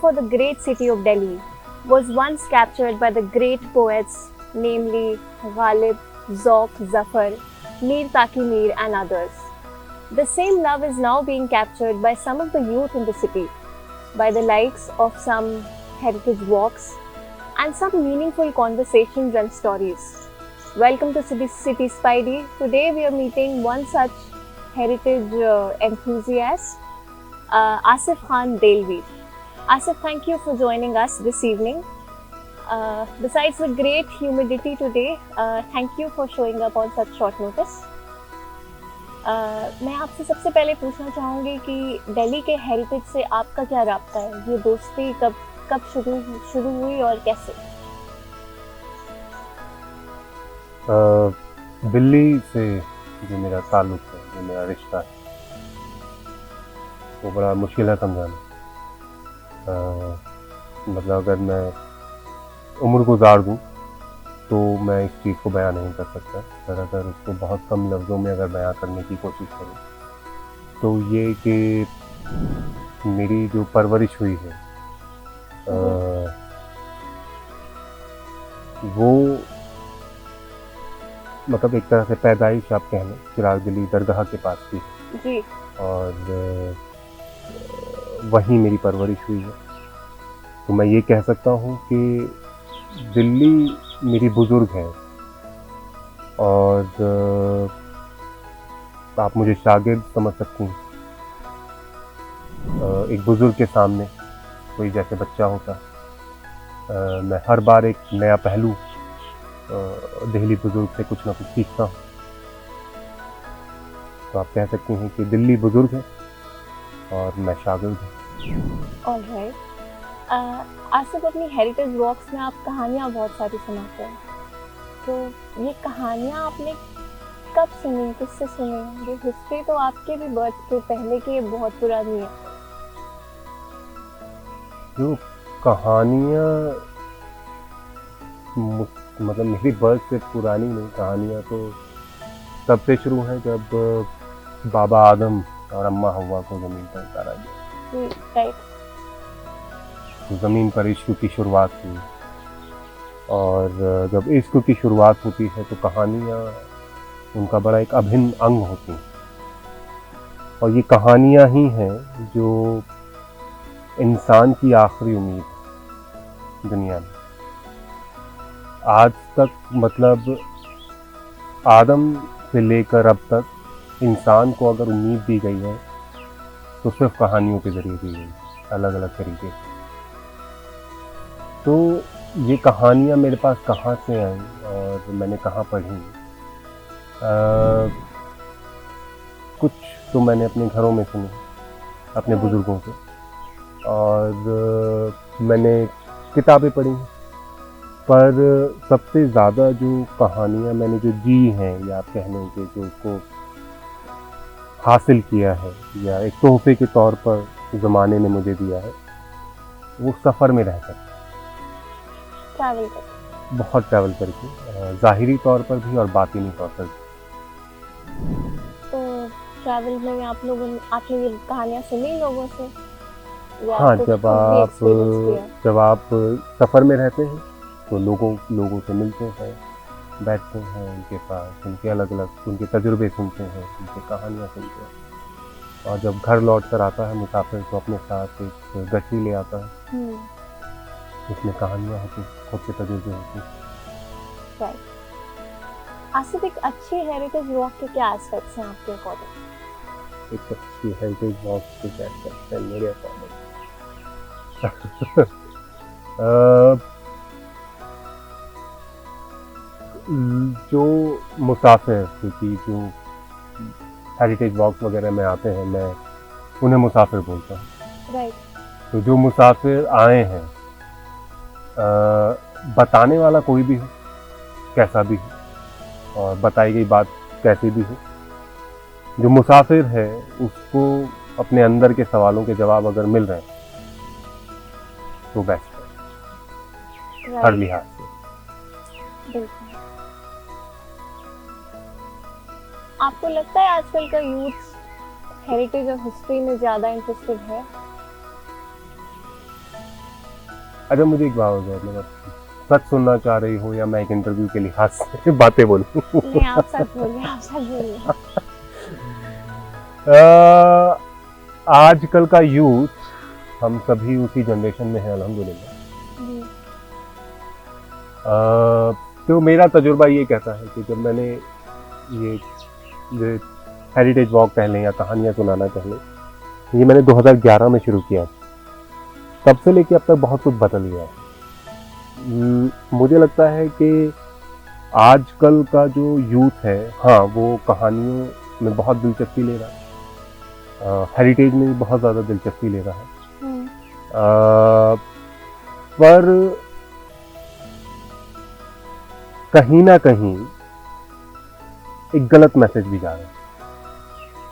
for the great city of Delhi was once captured by the great poets, namely Ghalib, Zauq, Zafar, Mir Taqi Mir, and others. The same love is now being captured by some of the youth in the city, by the likes of some heritage walks and some meaningful conversations and stories. Welcome to City Spidey. Today we are meeting one such heritage enthusiast, Asif Khan Delvi. Asif, thank you for joining us this evening. Besides the great humidity today, thank you for showing up on such short notice. मैं आपसे सबसे पहले पूछना चाहूँगी कि दिल्ली के heritage से आपका क्या राब्ता है? ये दोस्ती कब शुरू हुई और कैसे? दिल्ली से जो मेरा ताल्लुक है, जो मेरा रिश्ता है, वो बड़ा मुश्किल है समझाना। मतलब अगर मैं उम्र गुजार दूँ तो मैं इस चीज़ को बयां नहीं कर सकता, पर अगर उसको बहुत कम लफ्ज़ों में अगर बयां करने की कोशिश करूँ तो ये कि मेरी जो परवरिश हुई है वो मतलब एक तरह से पैदाइश आप कह लें चिराग दिल्ली दरगाह के पास थी जी। और वहीं मेरी परवरिश हुई है। तो मैं ये कह सकता हूँ कि दिल्ली मेरी बुज़ुर्ग है और आप मुझे शागिर्द समझ सकती हैं। एक बुज़ुर्ग के सामने कोई जैसे बच्चा होता, मैं हर बार एक नया पहलू दिल्ली बुज़ुर्ग से कुछ ना कुछ सीखता हूँ। तो आप कह सकती हैं कि दिल्ली बुज़ुर्ग है और मैं शागिर्द हूँ। ऑलराइट। आसिफ, अपनी हेरिटेज वॉक्स में आप कहानियाँ बहुत सारी सुनाते हैं, तो ये कहानियाँ आपने कब सुनी, किससे सुनी? ये हिस्ट्री तो आपके भी बर्थ के पहले की बहुत पुरानी है। जो कहानियाँ मतलब मेरी बर्थ से पुरानी नहीं, कहानियाँ तो तब से शुरू हैं जब बाबा आदम और अम्मा हव्वा को ज़मीन पर उतारा गया। राइट। तो ज़मीन पर इश्क की शुरुआत हुई और जब इश्क की शुरुआत होती है तो कहानियाँ उनका बड़ा एक अभिन्न अंग होती हैं और ये कहानियाँ ही हैं जो इंसान की आखिरी उम्मीद है दुनिया में। आज तक मतलब आदम से लेकर अब तक इंसान को अगर उम्मीद दी गई है तो सिर्फ कहानियों के ज़रिए दी गई, अलग अलग तरीके से। तो ये कहानियाँ मेरे पास कहाँ से आई और मैंने कहाँ पढ़ी? कुछ तो मैंने अपने घरों में सुनी, अपने बुज़ुर्गों से, और मैंने किताबें पढ़ी, पर सबसे ज़्यादा जो कहानियाँ मैंने जो जी हैं या आप कह लें कि जो उसको हासिल किया है या एक तोहफे के तौर पर ज़माने ने मुझे दिया है, वो सफ़र में रहकर ट्रैवल करके, बहुत ट्रैवल करके, ज़ाहिरी तौर पर भी और बातिनी तौर पर भी। तो ट्रैवल में आपने ये कहानियाँ सुनी लोगों से? हाँ, जब आप सफ़र में रहते हैं तो लोगों से मिलते हैं, बैठते हैं उनके पास, उनके अलग-अलग उनके तजुर्बे सुनते हैं, उनकी कहानियाँ सुनते हैं, और जब घर लौट कर आता है मुसाफिर तो अपने साथ एक गठरी ले आता है जिसमें कहानियाँ होती, खुद के तजुर्बे होते हैं। राइट। आसिफ, एक अच्छी हेरिटेज वॉक के क्या एस्पेक्ट्स हैं आपके अकॉर्डिंग? एक अच्छी हेरिटेज वॉक के क्या एस्पेक्ट्स हैं मेरे अकॉर्डिंग? जो मुसाफिर, क्योंकि जो हेरिटेज वॉक्स वगैरह में आते हैं मैं उन्हें मुसाफिर बोलता हूँ। राइट। तो जो मुसाफिर आए हैं, बताने वाला कोई भी हो, कैसा भी हो, और बताई गई बात कैसी भी हो, जो मुसाफिर है उसको अपने अंदर के सवालों के जवाब अगर मिल रहे हैं तो बेस्ट है हर लिहाज से। बिल्कुल। आपको लगता है आजकल का यूथ हेरिटेज और हिस्ट्री में ज़्यादा इंटरेस्टेड है? अच्छा मुझे एक बात हो जाए, मतलब सच सुनना चाह रही हो या मैं एक इंटरव्यू के लिहाज से बातें बोलूं? नहीं, आप सच बोलिए, आप सच बोलिए। आजकल का यूथ, हम सभी उसी जनरेशन में हैं अल्हम्दुलिल्लाह। जी। तो मेरा तजुर्बा ये कहता है कि जब मैंने ये हेरिटेज वॉक कह लें या कहानियाँ सुनाना कह लें, ये मैंने 2011 में शुरू किया। तब से लेके अब तक बहुत कुछ बदल गया है। मुझे लगता है कि आजकल का जो यूथ है, हाँ, वो कहानियों में बहुत दिलचस्पी ले रहा है, हेरिटेज में भी बहुत ज़्यादा दिलचस्पी ले रहा है, पर कहीं ना कहीं एक गलत मैसेज भी जा रहा है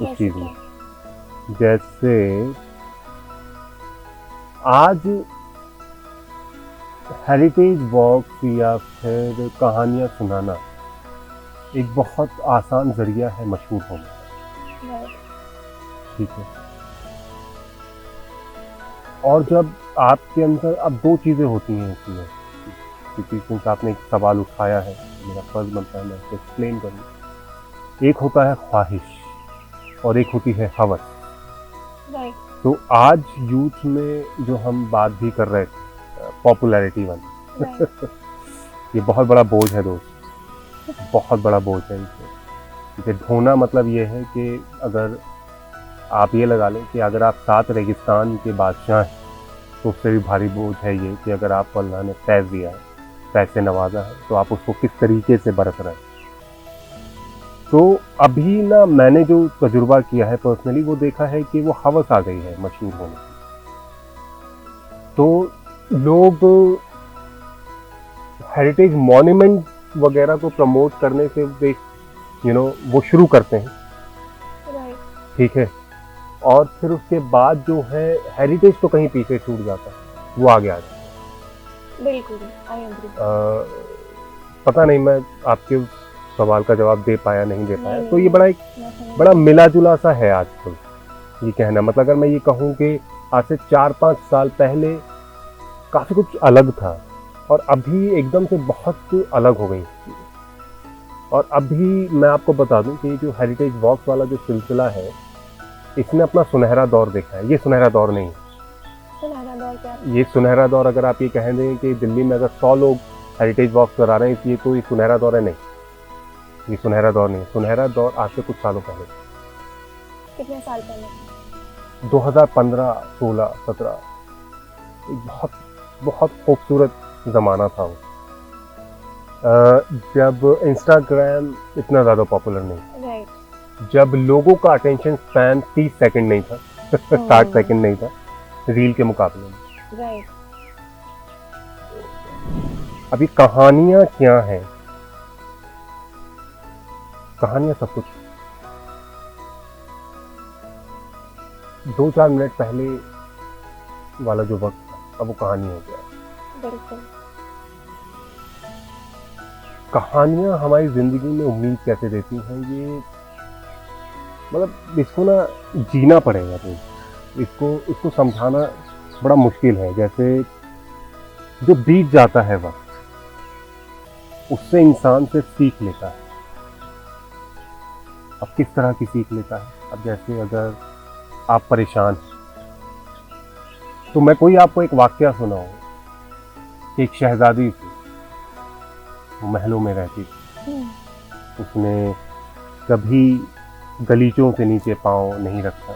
उस चीज़ में। जैसे आज हेरिटेज वॉक या फिर कहानियाँ सुनाना एक बहुत आसान जरिया है मशहूर होने का, ठीक है। और जब आपके अंदर अब दो चीज़ें होती हैं इसमें, क्योंकि सिंस आपने एक सवाल उठाया है, मेरा फर्ज बनता है मैं इसको एक्सप्लेन करूँ। एक होता है ख्वाहिश और एक होती है हवस। तो आज यूथ में जो हम बात भी कर रहे थे, पॉपुलैरिटी वाली, ये बहुत बड़ा बोझ है दोस्त, बहुत बड़ा बोझ है इसे ढोना। मतलब ये है कि अगर आप ये लगा लें कि अगर आप 7 रेगिस्तान के बादशाह हैं, तो उससे भी भारी बोझ है ये कि अगर आपको अल्लाह ने फैज़ दिया है, पैसे नवाजा है, तो आप उसको किस तरीके से बरत रहे हैं। तो अभी ना मैंने जो तजुर्बा किया है पर्सनली, वो देखा है कि वो हवस आ गई है मशहूर होने की। तो लोग हेरिटेज मॉन्यूमेंट वगैरह को प्रमोट करने से वो शुरू करते हैं, ठीक है, और फिर उसके बाद जो है हेरिटेज तो कहीं पीछे छूट जाता है, वो आगे आ जाता है। बिल्कुल, आई एग्री। पता नहीं मैं आपके सवाल का जवाब दे पाया नहीं दे पाया। तो ये नहीं। बड़ा मिला जुला सा है आजकल ये कहना। मतलब अगर मैं ये कहूँ कि आज से 4-5 साल पहले काफ़ी कुछ अलग था और अभी एकदम से बहुत अलग हो गई। और अभी मैं आपको बता दूं कि जो हेरिटेज वॉक्स वाला जो सिलसिला है, इसने अपना सुनहरा दौर देखा है। ये सुनहरा दौर नहीं है। सुनहरा दौर क्या है? ये सुनहरा दौर अगर आप ये कह दें कि दिल्ली में अगर 100 लोग हेरिटेज वॉक्स करा रहे हैं, तो ये सुनहरा दौर है, नहीं, ये सुनहरा दौर नहीं है। सुनहरा दौर आज से कुछ सालों पहले। कितने साल पहले? 2015, 16, 17, एक बहुत बहुत खूबसूरत ज़माना था वो, जब इंस्टाग्राम इतना ज़्यादा पॉपुलर नहीं, जब लोगों का अटेंशन स्पैन 30 सेकंड नहीं था, 60 सेकंड नहीं था रील के मुकाबले में। अभी कहानियाँ क्या हैं? कहानियाँ सब कुछ। 2-4 मिनट पहले वाला जो वक्त था, अब वो कहानी हो गया। बिल्कुल। कहानियाँ हमारी ज़िंदगी में उम्मीद कैसे देती हैं, ये मतलब इसको ना जीना पड़ेगा। तो इसको समझाना बड़ा मुश्किल है। जैसे जो बीत जाता है वक्त, उससे इंसान से सीख लेता है। अब किस तरह की सीख लेता है? अब जैसे अगर आप परेशान हैं, तो मैं कोई आपको एक वाकया सुनाऊं कि एक शहजादी थी, वो महलों में रहती थी। उसने कभी गलीचों से नीचे पाँव नहीं रखा।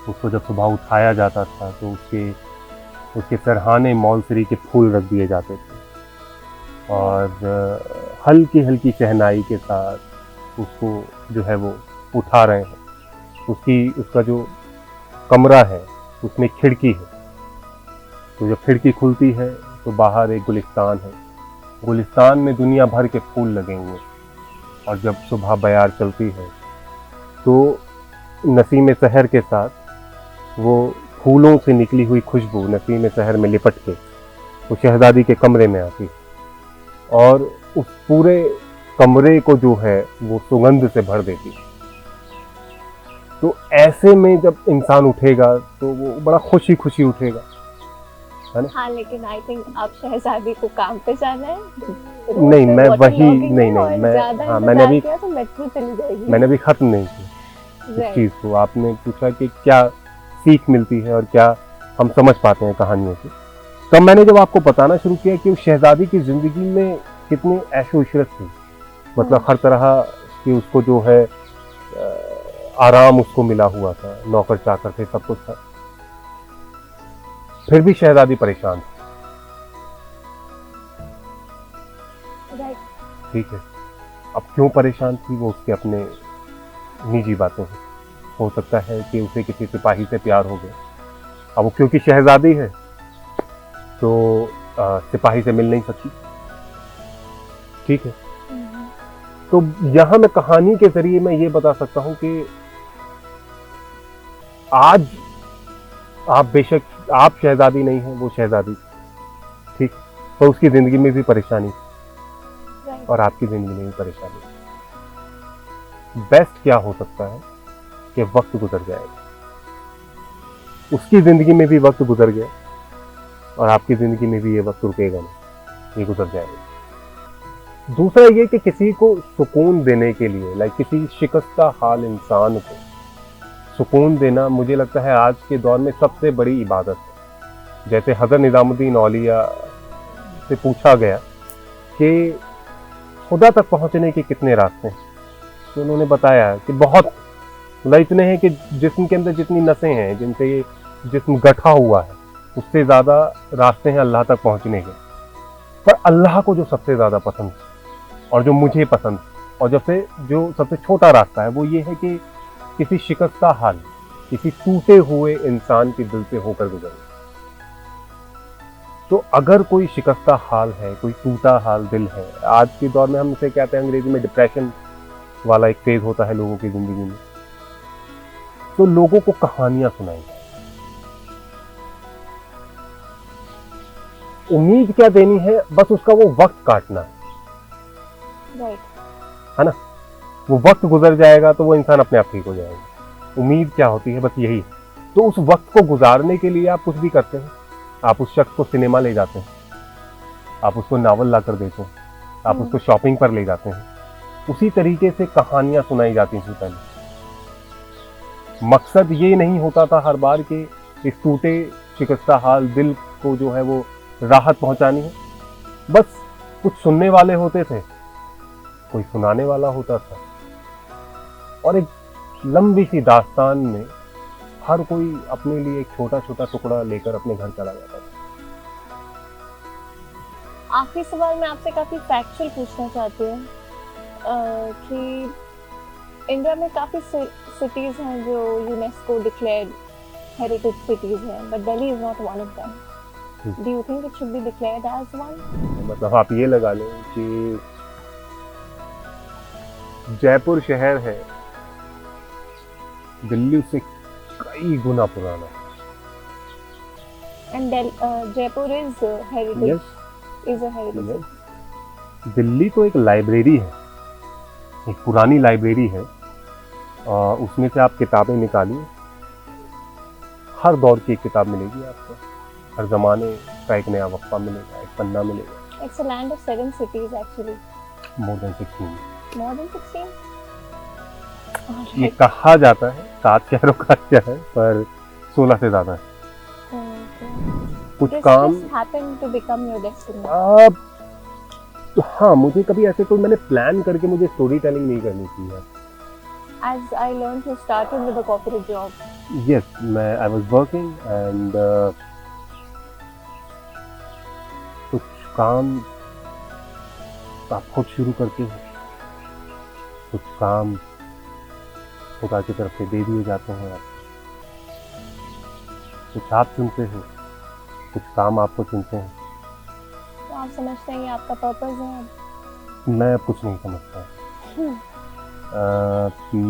उसको जब सुबह उठाया जाता था तो उसके सरहाने मौलसरी के फूल रख दिए जाते थे और हल्की हल्की शहनाई के साथ उसको जो है वो उठा रहे हैं। उसका जो कमरा है उसमें खिड़की है, तो जब खिड़की खुलती है तो बाहर एक गुलिस्तान है। गुलिस्तान में दुनिया भर के फूल लगे हुए, और जब सुबह बयार चलती है तो नसीम सहर के साथ वो फूलों से निकली हुई खुशबू नसीम सहर में लिपट के वो शहजादी के कमरे में आती और उस पूरे कमरे को जो है वो सुगंध से भर देती। तो ऐसे में जब इंसान उठेगा तो वो बड़ा खुशी खुशी उठेगा। है ना? हाँ, लेकिन आई थिंक आप शहजादी को काम पे जाना है, नहीं, मैं वही नहीं मैं ज्यादा हाँ, मैंने अभी किया तो मेट्रो चली जाएगी। मैंने अभी खत्म नहीं की इस Right. चीज़ को। आपने पूछा कि क्या सीख मिलती है और क्या हम समझ पाते हैं कहानियों से। तब मैंने जब आपको बताना शुरू किया कि उस शहजादी की ज़िंदगी में कितनी ऐशो इशरत थी, मतलब हर तरह की उसको जो है आराम उसको मिला हुआ था, नौकर चाकर थे, सब कुछ था, फिर भी शहजादी परेशान थी। Right. ठीक है, अब क्यों परेशान थी वो उसके अपने निजी बातें हैं। हो सकता है कि उसे किसी सिपाही से प्यार हो गया, अब वो क्योंकि शहजादी है तो सिपाही से मिल नहीं सकती। ठीक है, तो यहां मैं कहानी के जरिए मैं ये बता सकता हूं कि आज आप बेशक आप शहजादी नहीं हैं, वो शहजादी, ठीक, तो उसकी जिंदगी में भी परेशानी Right. और आपकी जिंदगी में भी परेशानी। बेस्ट क्या हो सकता है कि वक्त गुजर जाएगा, उसकी जिंदगी में भी वक्त गुजर गया और आपकी जिंदगी में भी ये वक्त रुकेगा नहीं, ये गुजर जाएगा। दूसरा ये कि किसी को सुकून देने के लिए, लाइक किसी शिकस्ता हाल इंसान को सुकून देना, मुझे लगता है आज के दौर में सबसे बड़ी इबादत है। जैसे हज़रत निज़ामुद्दीन औलिया से पूछा गया कि खुदा तक पहुंचने के कितने रास्ते हैं, तो उन्होंने बताया कि बहुत, मतलब इतने हैं कि जिस्म के अंदर जितनी नसें हैं, जिनसे ये जिस्म गठा हुआ है, उससे ज़्यादा रास्ते हैं अल्लाह तक पहुंचने के। पर अल्लाह को जो सबसे ज़्यादा पसंद और जो मुझे पसंद और जो सबसे छोटा रास्ता है वो ये है कि किसी शिकस्ता हाल, किसी टूटे हुए इंसान के दिल से होकर गुजरना। तो अगर कोई शिकस्ता हाल है, कोई टूटा हाल दिल है, आज के दौर में हम इसे कहते हैं अंग्रेजी में डिप्रेशन वाला एक फेज होता है लोगों की जिंदगी में, तो लोगों को कहानियां सुनाई जाए। उम्मीद क्या देनी है, बस उसका वो वक्त काटना है, Right. है ना? वो वक्त गुजर जाएगा तो वो इंसान अपने आप ठीक हो जाएगा। उम्मीद क्या होती है, बस यही। तो उस वक्त को गुजारने के लिए आप कुछ भी करते हैं। आप उस शख्स को सिनेमा ले जाते हैं, आप उसको नावल ला कर देते हैं, आप उसको शॉपिंग पर ले जाते हैं। उसी तरीके से कहानियां सुनाई जाती थी पहले। मकसद ये नहीं होता था हर बार कि इस टूटे शिकस्ता हाल दिल को जो है वो राहत पहुंचानी है, बस कुछ सुनने वाले होते थे, कोई सुनाने वाला होता था, और एक लंबी सी दास्तान में हर कोई अपने लिए एक छोटा छोटा टुकड़ा लेकर अपने घर चला जाता था। आखिरी सवाल मैं आपसे काफी फैक्चुअल पूछना चाहती हूँ कि इंडिया में काफी सिटीज हैं जो यूनेस्को डिक्लेयर्ड हेरिटेज सिटीज हैं, but Delhi is not one of them. Do you think it should be declared as one? मतलब आप ये लगा लें कि जयपुर शहर है, दिल्ली से कई गुना पुराना, and Jaipur is heritage, is a heritage. Delhi तो एक लाइब्रेरी है, एक पुरानी लाइब्रेरी है, उसमें से आप किताबें निकालिए, हर दौर की एक किताब मिलेगी आपको, हर जमाने का एक नया वक्फा मिलेगा, एक पन्ना मिलेगा। It's a land of 7 cities actually. More than 16। More than 16? ये कहा जाता है 7 शहरों का शहर है, पर 16 से ज्यादा है। कुछ काम happened to become your destiny? तो हाँ, मुझे कभी ऐसे कोई मैंने प्लान करके मुझे स्टोरी टेलिंग नहीं करनी चाहिए। As I learned, you started with a corporate job. Yes, I was working and कुछ काम आप खुद शुरू करते हो, कुछ काम खुदा की तरफ से दे दिए जाते हैं, कुछ आप चुनते हो, कुछ काम आपको चुनते हैं। तो आप समझते हैं ये आपका पर्पस है? मैं कुछ नहीं समझता।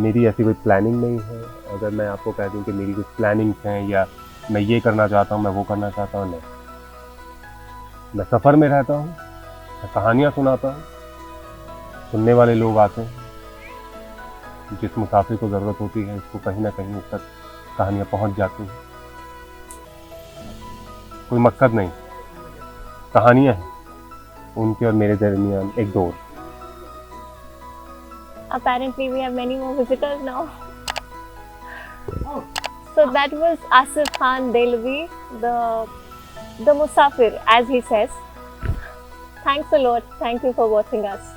मेरी ऐसी कोई प्लानिंग नहीं है। अगर मैं आपको कह दूं कि मेरी कुछ प्लानिंग्स हैं या मैं ये करना चाहता हूँ, मैं वो करना चाहता हूँ, नहीं। मैं सफ़र में रहता हूँ, मैं कहानियाँ सुनाता हूँ, सुनने वाले लोग आते हैं, जिस मुसाफिर को ज़रूरत होती है उसको कहीं ना कहीं उस तक कहानियाँ पहुँच जाती हैं। कोई मकसद नहीं, कहानियाँ हैं उनके और मेरे दरमियान एक दौर। Apparently, we have many more visitors now. So that was Asif Khan Delvi, the Musafir, as he says. Thanks a lot. Thank you for watching us.